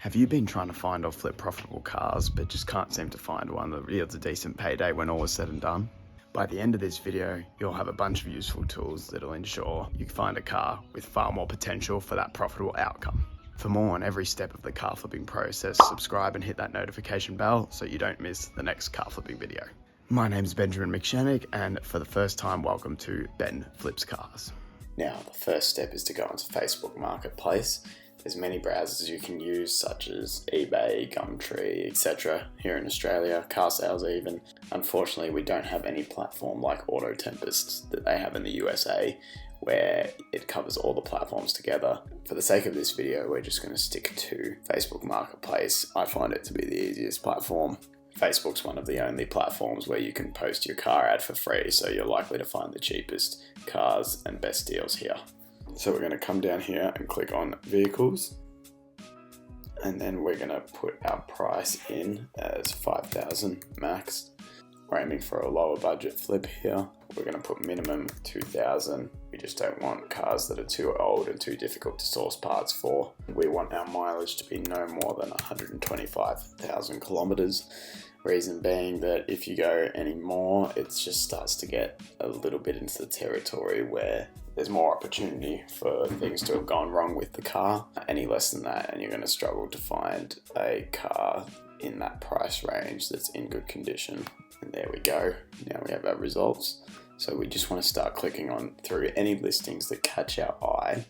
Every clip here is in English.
Have you been trying to find or flip profitable cars but just can't seem to find one that yields a decent payday when all is said and done? By the end of this video, you'll have a bunch of useful tools that'll ensure you find a car with far more potential for that profitable outcome. For more on every step of the car flipping process, subscribe and hit that notification bell so you don't miss the next car flipping video. My name's Benjamin McShannock, and for the first time, welcome to Ben Flips Cars. Now, the first step is to go onto Facebook Marketplace. There's many browsers you can use, such as eBay, Gumtree, etc. here in Australia, car sales even. Unfortunately, we don't have any platform like Auto Tempest that they have in the USA, where it covers all the platforms together. For the sake of this video, we're just going to stick to Facebook Marketplace. I find it to be the easiest platform. Facebook's one of the only platforms where you can post your car ad for free, so you're likely to find the cheapest cars and best deals here. So we're going to come down here and click on vehicles, and then we're going to put our price in as 5,000 max. We're aiming for a lower budget flip here. We're going to put minimum 2,000. We just don't want cars that are too old and too difficult to source parts for. We want our mileage to be no more than 125,000 kilometers. Reason being that if you go any more, it just starts to get a little bit into the territory where there's more opportunity for things to have gone wrong with the car. Any less than that, and you're going to struggle to find a car in that price range that's in good condition. And there we go. Now we have our results. So we just want to start clicking on through any listings that catch our eye.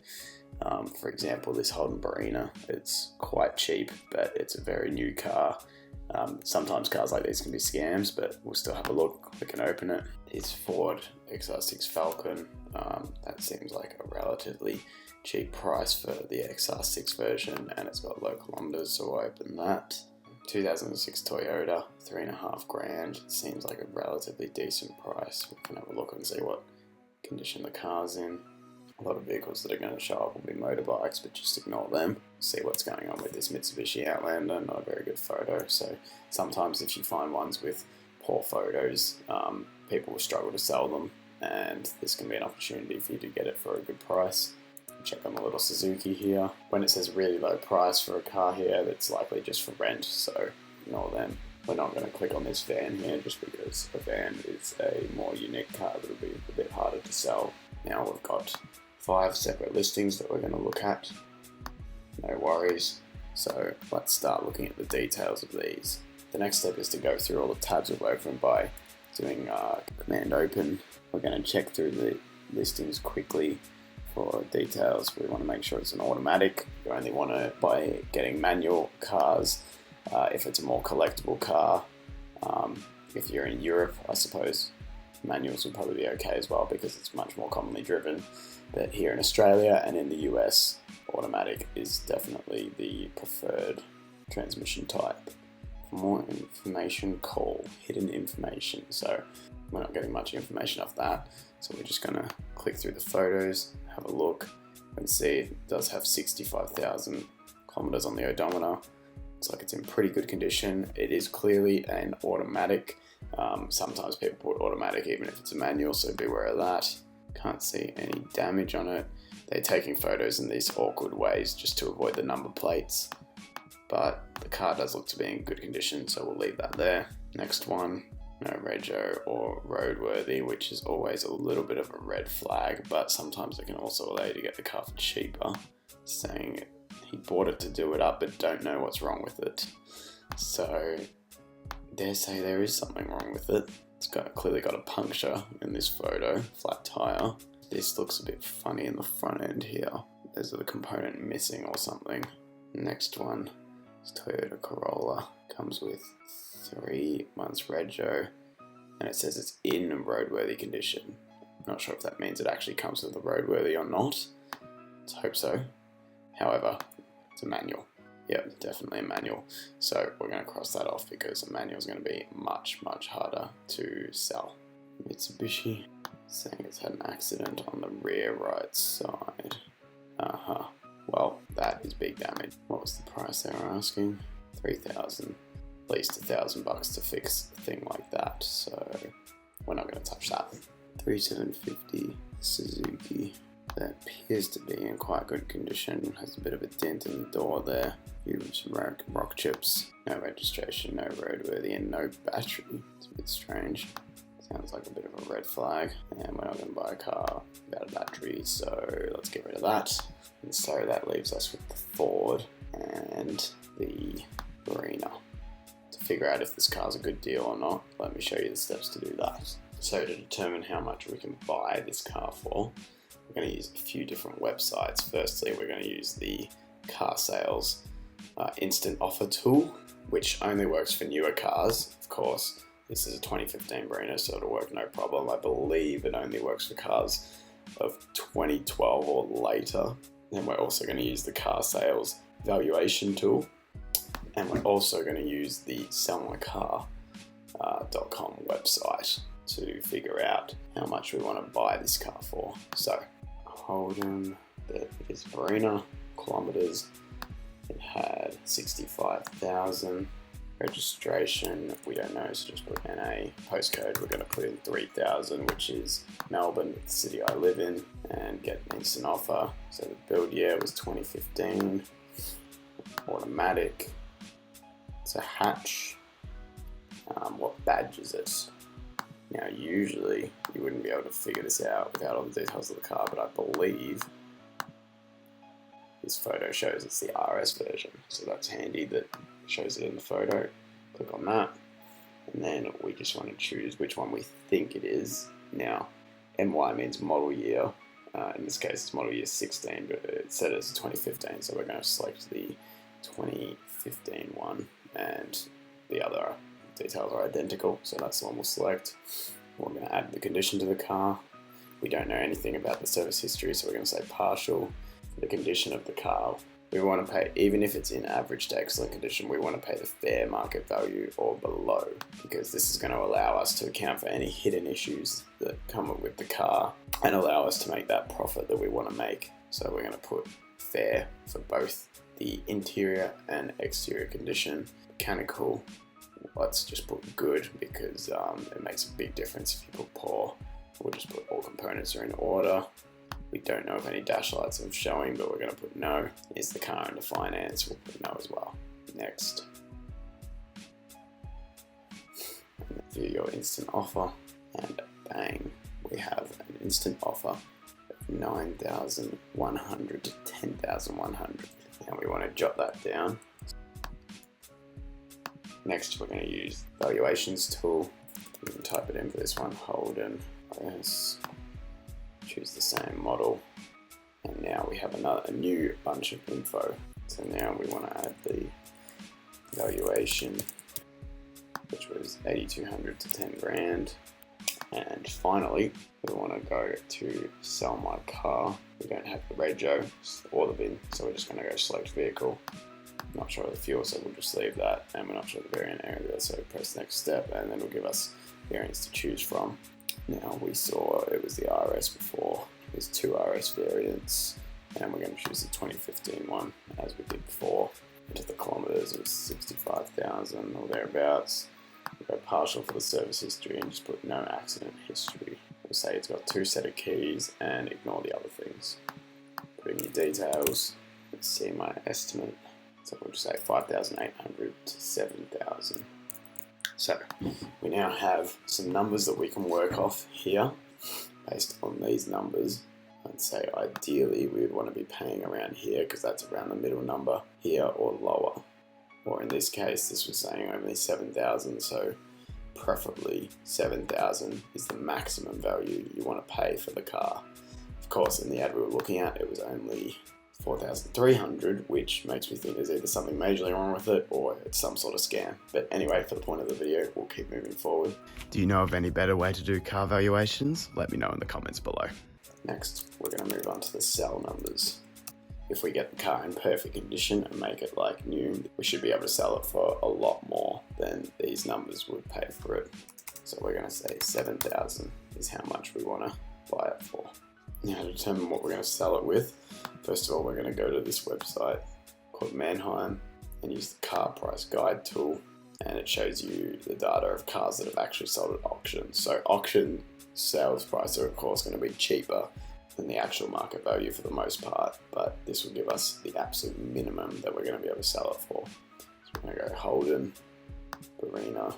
For example, this Holden Barina, it's quite cheap, but it's a very new car. Sometimes cars like these can be scams, but we'll still have a look. We can open it. It's Ford XR6 Falcon. That seems like a relatively cheap price for the XR6 version, and it's got low kilometers, so we'll open that. 2006 Toyota, $3,500. Seems like a relatively decent price. We can have a look and see what condition the car's in. A lot of vehicles that are going to show up will be motorbikes, but just ignore them. See what's going on with this Mitsubishi Outlander. Not a very good photo. So sometimes if you find ones with poor photos, people will struggle to sell them, and this can be an opportunity for you to get it for a good price. Check on the little Suzuki here. When it says really low price for a car here, that's likely just for rent, so ignore them. We're not going to click on this van here just because a van is a more unique car that'll be a bit harder to sell. Now we've got 5 separate listings that we're going to look at. No worries. So let's start looking at the details of these. The next step is to go through all the tabs we've opened by doing Command Open. We're going to check through the listings quickly for details. We want to make sure it's an automatic. You only want to buy getting manual cars if it's a more collectible car. If you're in Europe, I suppose manuals would probably be okay as well because it's much more commonly driven. But here in Australia and in the US, automatic is definitely the preferred transmission type. For more information, call hidden information. So we're not getting much information off that. So we're just going to click through the photos, have a look, and see it does have 65,000 kilometers on the odometer. Looks like it's in pretty good condition. It is clearly an automatic. Sometimes people put automatic even if it's a manual, so beware of that. Can't see any damage on it. They're taking photos in these awkward ways just to avoid the number plates. But the car does look to be in good condition, so we'll leave that there. Next one. No rego or roadworthy, which is always a little bit of a red flag, but sometimes it can also allow you to get the car for cheaper. Saying he bought it to do it up, but don't know what's wrong with it. So, dare say there is something wrong with it. It's clearly got a puncture in this photo, flat tire. This looks a bit funny in the front end here. There's a component missing or something. Next one is Toyota Corolla. Comes with 3 months rego, and it says it's in roadworthy condition. Not sure if that means it actually comes with the roadworthy or not. Let's hope so. However, it's a manual. Yep, definitely a manual. So we're going to cross that off because a manual is going to be much harder to sell. Mitsubishi saying it's had an accident on the rear right side. Well, that is big damage. What was the price they were asking? 3,000. At least $1,000 to fix a thing like that, so we're not going to touch that. 3,750 Suzuki. That appears to be in quite good condition. Has a bit of a dent in the door there. Some rock chips, no registration, no roadworthy, and no battery. It's a bit strange. Sounds like a bit of a red flag. And we're not going to buy a car without a battery, so let's get rid of that. And so that leaves us with the Ford and the Marina. To figure out if this car's a good deal or not, let me show you the steps to do that. So to determine how much we can buy this car for, we're going to use a few different websites. Firstly, we're going to use the car sales instant offer tool, which only works for newer cars. Of course, this is a 2015 Marina, so it'll work no problem. I believe it only works for cars of 2012 or later. Then we're also going to use the car sales valuation tool, and we're also going to use the sellmycar.com website to figure out how much we want to buy this car for. So Holden, there it is, Marina, kilometers. It had 65,000. Registration, we don't know, so just put NA. Postcode, we're going to put in 3,000, which is Melbourne, the city I live in, and get an instant offer. So the build year was 2015. Automatic. It's a hatch. What badge is it? Now, usually you wouldn't be able to figure this out without all the details of the car, but I believe this photo shows it's the RS version, so that's handy that it shows it in the photo. Click on that, and then we just want to choose which one we think it is. Now, MY means model year. In this case, it's model year 16, but it said it's 2015, so we're going to select the 2015 one, and the other details are identical, so that's the one we'll select. We're going to add the condition to the car. We don't know anything about the service history, so we're going to say partial. The condition of the car, we want to pay, even if it's in average to excellent condition, we want to pay the fair market value or below, because this is going to allow us to account for any hidden issues that come up with the car and allow us to make that profit that we want to make. So we're going to put fair for both the interior and exterior condition. Mechanical, let's just put good, because it makes a big difference if you put poor. We'll just put all components are in order. We don't know if any dash lights are showing, but we're going to put no. Is the car under finance? We'll put no as well. Next. View your instant offer, and bang, we have an instant offer of 9,100 to 10,100. Now we want to jot that down. Next, we're going to use valuations tool. We can type it in for this one, Holden S. Choose the same model, and now we have a new bunch of info. So now we want to add the valuation, which was 8,200 to 10 grand. And finally, we want to go to sell my car. We don't have the rego or the VIN, so we're just going to go select vehicle. Not sure of the fuel, so we'll just leave that, and we're not sure of the variant area, so press next step, and then it'll give us variants to choose from. Now, we saw it was the RS before. There's 2 RS variants, and we're going to choose the 2015 one as we did before. Into the kilometers, it was 65,000 or thereabouts. We'll go partial for the service history and just put no accident history. We'll say it's got 2 set of keys and ignore the other things. Put in your details. Let's see my estimate. So we'll just say 5,800 to 7,000. So we now have some numbers that we can work off here based on these numbers. I'd say ideally we would want to be paying around here, because that's around the middle number here or lower. Or in this case, this was saying only 7,000, so preferably 7,000 is the maximum value you want to pay for the car. Of course, in the ad we were looking at, it was only 4,300, which makes me think there's either something majorly wrong with it or it's some sort of scam. But anyway, for the point of the video, we'll keep moving forward. Do you know of any better way to do car valuations? Let me know in the comments below. Next, we're going to move on to the sell numbers. If we get the car in perfect condition and make it like new, we should be able to sell it for a lot more than these numbers would pay for it. So we're going to say 7,000 is how much we want to buy it for. Now, to determine what we're going to sell it with, first of all, we're going to go to this website called Mannheim and use the car price guide tool, and it shows you the data of cars that have actually sold at auction. So auction sales prices are of course going to be cheaper than the actual market value for the most part, but this will give us the absolute minimum that we're going to be able to sell it for. So we're going to go Holden, Barina,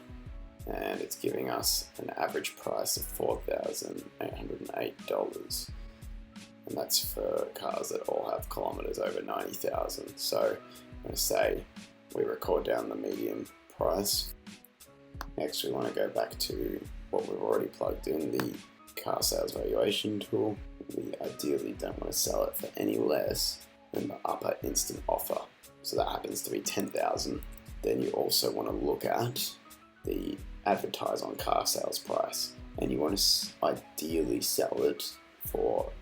and it's giving us an average price of $4,808. And that's for cars that all have kilometers over 90,000. So I'm going to say we record down the medium price. Next, we want to go back to what we've already plugged in, the car sales valuation tool. We ideally don't want to sell it for any less than the upper instant offer. So that happens to be 10,000. Then you also want to look at the advertise on car sales price, and you want to ideally sell it for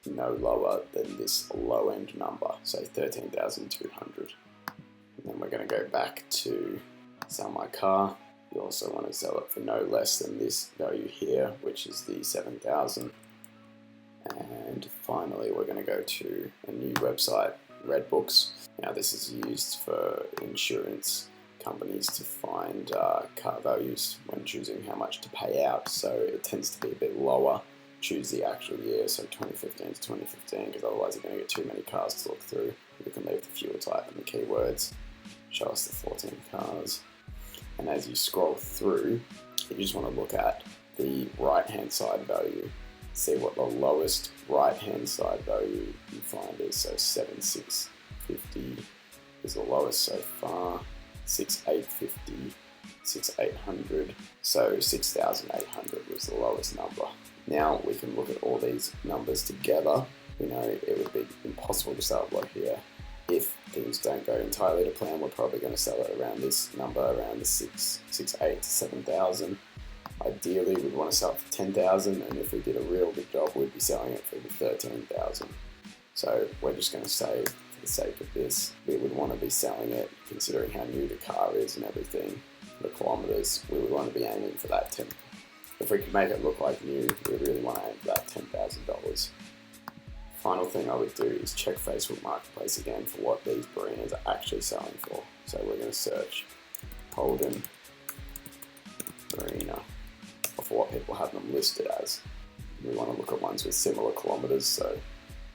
no lower than this low end number, so 13,200. And then we're going to go back to sell my car. You also want to sell it for no less than this value here, which is the 7,000. And finally, we're going to go to a new website, Redbooks. Now this is used for insurance companies to find car values when choosing how much to pay out. So it tends to be a bit lower. Choose the actual year, so 2015 to 2015, because otherwise you're going to get too many cars to look through. You can leave the fuel type and the keywords. Show us the 14 cars. And as you scroll through, you just want to look at the right hand side value. See what the lowest right hand side value you find is. So 7,650 is the lowest so far. 6,850, 6,800. So 6,800 was the lowest number. Now we can look at all these numbers together. We know it would be impossible to sell it like here. If things don't go entirely to plan, we're probably going to sell it around this number, around the 6,800 to 7,000. Ideally, we'd want to sell it for 10,000, and if we did a real good job, we'd be selling it for the 13,000. So we're just going to say, for the sake of this, we would want to be selling it, considering how new the car is and everything, the kilometers, we would want to be aiming for that 10. If we could make it look like new, we really want to aim for that $10,000. Final thing I would do is check Facebook Marketplace again for what these Barinas are actually selling for. So we're going to search Holden Barina for what people have them listed as. We want to look at ones with similar kilometers. So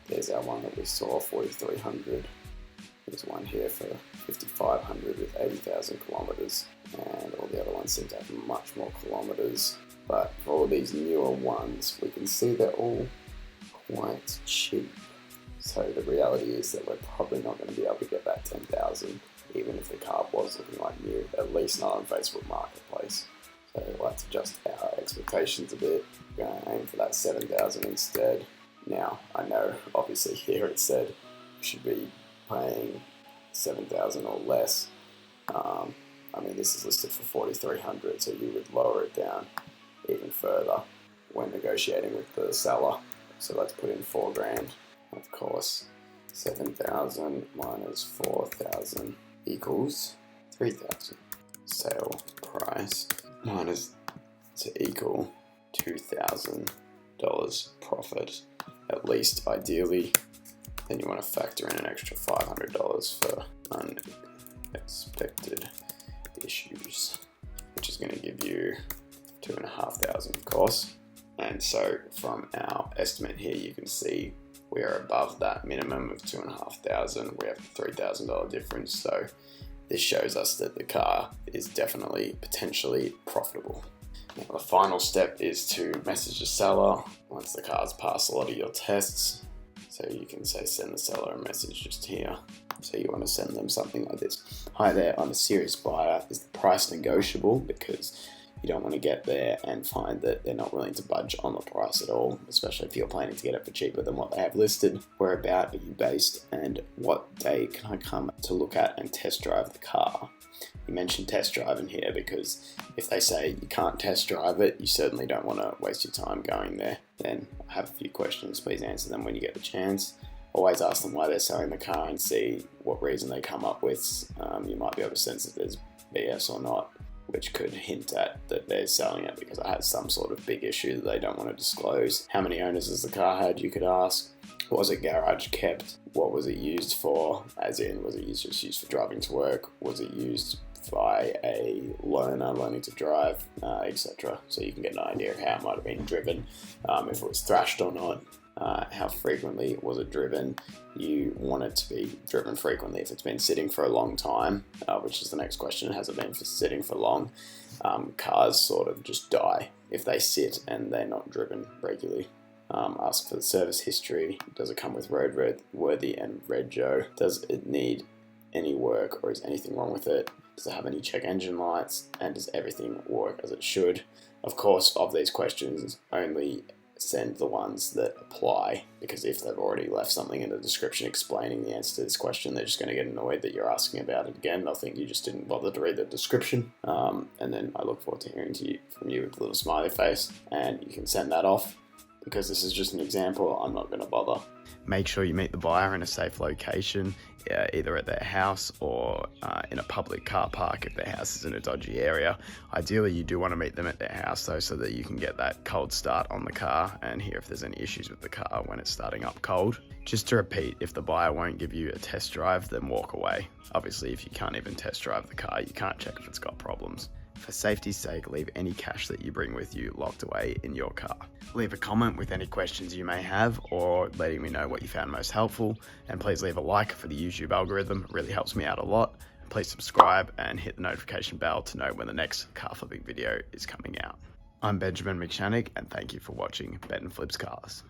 there's our one that we saw, 4,300. There's one here for 5,500 with 80,000 kilometers, and all the other ones seem to have much more kilometers. But for all these newer ones, we can see they're all quite cheap. So the reality is that we're probably not going to be able to get that 10,000, even if the car was looking like new, at least not on Facebook Marketplace. So let's adjust our expectations a bit. We're going to aim for that 7,000 instead. Now, I know obviously here it said we should be paying 7,000 or less. I mean, this is listed for 4,300, so you would lower it down even further when negotiating with the seller. So let's put in 4 grand. Of course, 7,000 minus 4,000 equals 3,000. Sale price minus to equal $2,000 profit, at least ideally. Then you want to factor in an extra $500 for unexpected issues, which is going to give you 2,500 of course. And so from our estimate here, you can see we are above that minimum of 2,500. We have a $3,000 difference. So this shows us that the car is definitely potentially profitable. Now the final step is to message the seller once the car's passed a lot of your tests. So you can say send the seller a message just here. So you want to send them something like this. Hi there, I'm a serious buyer. Is the price negotiable? Because you don't want to get there and find that they're not willing to budge on the price at all, especially if you're planning to get it for cheaper than what they have listed. Whereabout are you based, and what day can I come to look at and test drive the car? You mentioned test driving here because if they say you can't test drive it, you certainly don't want to waste your time going there. Then I have a few questions, please answer them when you get the chance. Always ask them why they're selling the car and see what reason they come up with. You might be able to sense if there's BS or not, which could hint at that they're selling it because it has some sort of big issue that they don't want to disclose. How many owners has the car had, you could ask. Was it garage kept? What was it used for? As in, was it just used for driving to work? Was it used by a learner learning to drive, etc. So you can get an idea of how it might have been driven, if it was thrashed or not. How frequently was it driven? You want it to be driven frequently. If it's been sitting for a long time, which is the next question, has it been sitting for long? Cars sort of just die if they sit and they're not driven regularly. Ask for the service history. Does it come with roadworthy and rego? Does it need any work, or is anything wrong with it? Does it have any check engine lights? And does everything work as it should? Of course, of these questions, only send the ones that apply, because if they've already left something in the description explaining the answer to this question, they're just going to get annoyed that you're asking about it again. They'll think you just didn't bother to read the description. And then I look forward to hearing from you with a little smiley face, and you can send that off. Because this is just an example, I'm not going to bother. Make sure you meet the buyer in a safe location, either at their house or in a public car park if their house is in a dodgy area. Ideally, you do want to meet them at their house though, so that you can get that cold start on the car and hear if there's any issues with the car when it's starting up cold. Just to repeat, if the buyer won't give you a test drive, then walk away. Obviously, if you can't even test drive the car, you can't check if it's got problems. For safety's sake, leave any cash that you bring with you locked away in your car. Leave a comment with any questions you may have, or letting me know what you found most helpful, and please leave a like for the YouTube algorithm. It really helps me out a lot. Please subscribe and hit the notification bell to know when the next car flipping video is coming out. I'm Benjamin McShannock, and thank you for watching Ben Flips Cars.